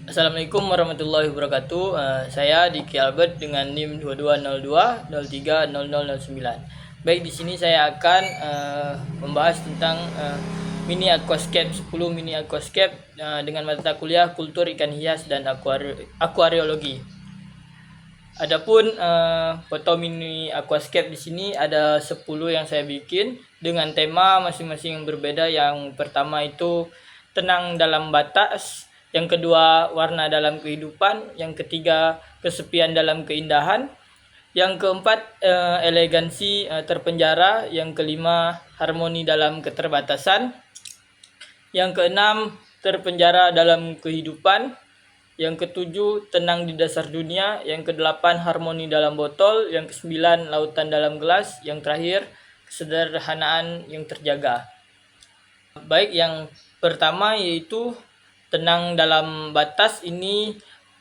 Assalamualaikum warahmatullahi wabarakatuh. Saya Diki Albert dengan NIM 2202030009. Baik, di sini saya akan membahas tentang mini aquascape 10 mini aquascape dengan mata kuliah kultur ikan hias dan akuariologi. Adapun foto mini aquascape di sini ada 10 yang saya bikin dengan tema masing-masing yang berbeda. Yang pertama itu tenang dalam batas, yang kedua warna dalam kehidupan, yang ketiga kesepian dalam keindahan, yang keempat elegansi terpenjara, yang kelima harmoni dalam keterbatasan, yang keenam terpenjara dalam kehidupan, yang ketujuh tenang di dasar dunia, yang kedelapan harmoni dalam botol, yang kesembilan lautan dalam gelas, yang terakhir kesederhanaan yang terjaga. Baik, yang pertama yaitu tenang dalam batas.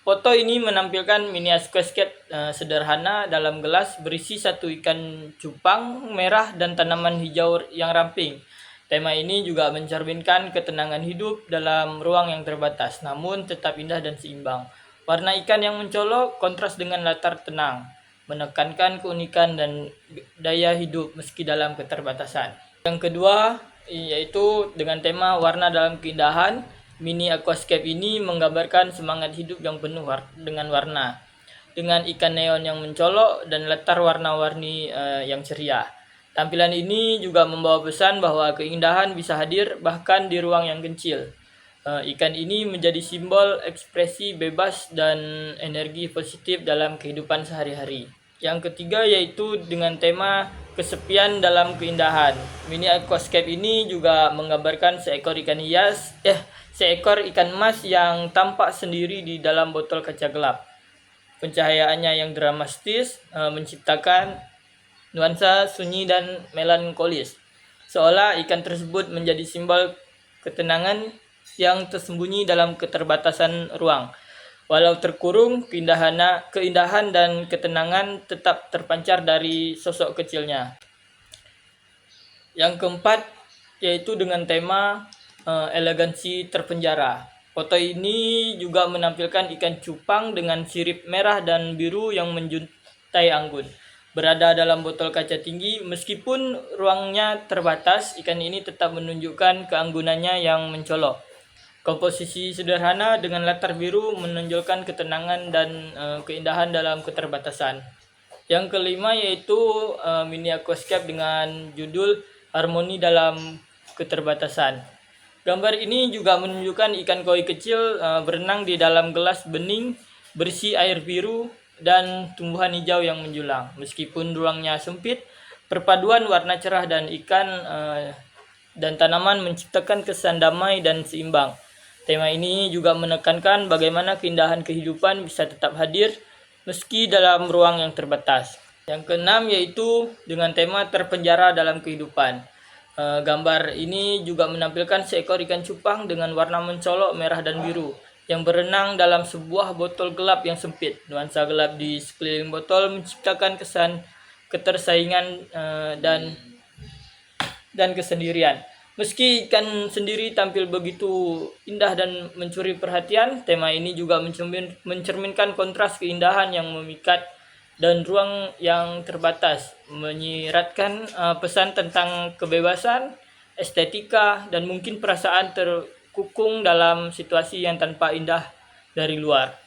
Foto ini menampilkan mini aquascape sederhana dalam gelas berisi satu ikan cupang merah dan tanaman hijau yang ramping. Tema ini juga mencerminkan ketenangan hidup dalam ruang yang terbatas, namun tetap indah dan seimbang. Warna ikan yang mencolok kontras dengan latar tenang, menekankan keunikan dan daya hidup meski dalam keterbatasan. Yang kedua yaitu dengan tema warna dalam keindahan. Mini aquascape ini menggambarkan semangat hidup yang penuh dengan warna, dengan ikan neon yang mencolok dan latar warna-warni yang ceria. Tampilan ini juga membawa pesan bahwa keindahan bisa hadir bahkan di ruang yang kecil. Ikan ini menjadi simbol ekspresi bebas dan energi positif dalam kehidupan sehari-hari. Yang ketiga yaitu dengan tema kesepian dalam keindahan. Mini aquascape ini juga menggambarkan seekor ikan emas yang tampak sendiri di dalam botol kaca gelap. Pencahayaannya yang dramatis menciptakan nuansa sunyi dan melankolis, seolah ikan tersebut menjadi simbol ketenangan yang tersembunyi dalam keterbatasan ruang. Walau terkurung, keindahan dan ketenangan tetap terpancar dari sosok kecilnya. Yang keempat yaitu dengan tema elegansi terpenjara. Foto ini juga menampilkan ikan cupang dengan sirip merah dan biru yang menjuntai anggun, berada dalam botol kaca tinggi. Meskipun ruangnya terbatas, ikan ini tetap menunjukkan keanggunannya yang mencolok. Komposisi sederhana dengan latar biru menonjolkan ketenangan dan keindahan dalam keterbatasan. Yang kelima yaitu mini aquascape dengan judul harmoni dalam keterbatasan. Gambar ini juga menunjukkan ikan koi kecil berenang di dalam gelas bening berisi air biru dan tumbuhan hijau yang menjulang. Meskipun ruangnya sempit, perpaduan warna cerah dan ikan dan tanaman menciptakan kesan damai dan seimbang. Tema ini juga menekankan bagaimana keindahan kehidupan bisa tetap hadir meski dalam ruang yang terbatas. Yang keenam yaitu dengan tema terpenjara dalam kehidupan. Gambar ini juga menampilkan seekor ikan cupang dengan warna mencolok merah dan biru yang berenang dalam sebuah botol gelap yang sempit. Nuansa gelap di sekeliling botol menciptakan kesan ketersaingan dan kesendirian. Meski ikan sendiri tampil begitu indah dan mencuri perhatian, tema ini juga mencerminkan kontras keindahan yang memikat dan ruang yang terbatas, menyiratkan pesan tentang kebebasan, estetika, dan mungkin perasaan terkukung dalam situasi yang tanpa indah dari luar.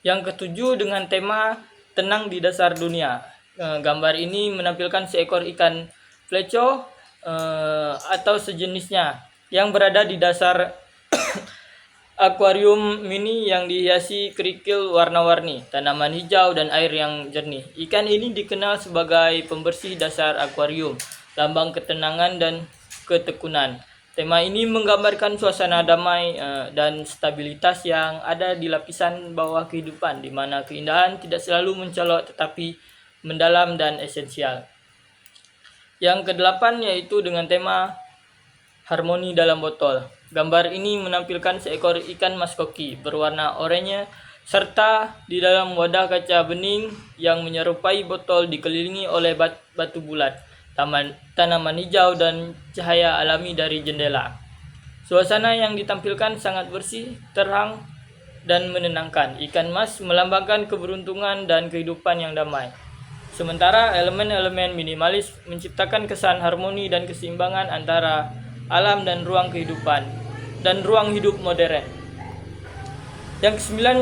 Yang ketujuh dengan tema tenang di dasar dunia. Gambar ini menampilkan seekor ikan fleco atau sejenisnya yang berada di dasar akuarium mini yang dihiasi kerikil warna-warni, tanaman hijau, dan air yang jernih. Ikan ini dikenal sebagai pembersih dasar akuarium, lambang ketenangan dan ketekunan. Tema ini menggambarkan suasana damai dan stabilitas yang ada di lapisan bawah kehidupan, di mana keindahan tidak selalu mencolok tetapi mendalam dan esensial. Yang kedelapan yaitu dengan tema harmoni dalam botol. Gambar ini menampilkan seekor ikan maskoki berwarna oranye serta di dalam wadah kaca bening yang menyerupai botol dikelilingi oleh batu bulat, tanaman hijau, dan cahaya alami dari jendela. Suasana yang ditampilkan sangat bersih, terang, dan menenangkan. Ikan mas melambangkan keberuntungan dan kehidupan yang damai. Sementara elemen-elemen minimalis menciptakan kesan harmoni dan keseimbangan antara alam dan ruang kehidupan dan ruang hidup modern. Yang kesembilan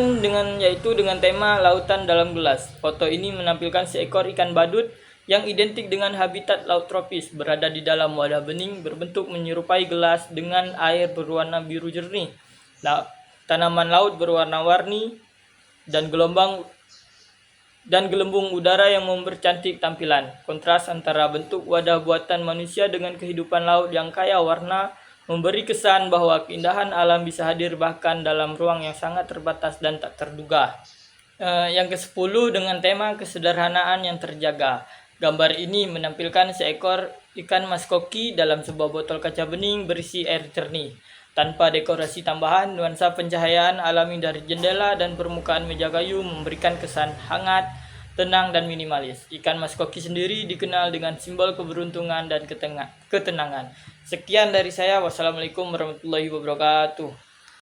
yaitu dengan tema lautan dalam gelas. Foto ini menampilkan seekor ikan badut yang identik dengan habitat laut tropis, berada di dalam wadah bening berbentuk menyerupai gelas dengan air berwarna biru jernih. Tanaman laut berwarna-warni dan gelembung udara yang mempercantik tampilan. Kontras antara bentuk wadah buatan manusia dengan kehidupan laut yang kaya warna memberi kesan bahwa keindahan alam bisa hadir bahkan dalam ruang yang sangat terbatas dan tak terduga. Yang ke-10 dengan tema kesederhanaan yang terjaga. Gambar ini menampilkan seekor ikan mas koki dalam sebuah botol kaca bening berisi air jernih. Tanpa dekorasi tambahan, nuansa pencahayaan alami dari jendela dan permukaan meja kayu memberikan kesan hangat, tenang, dan minimalis. Ikan mas koki sendiri dikenal dengan simbol keberuntungan dan ketenangan. Sekian dari saya. Wassalamualaikum warahmatullahi wabarakatuh.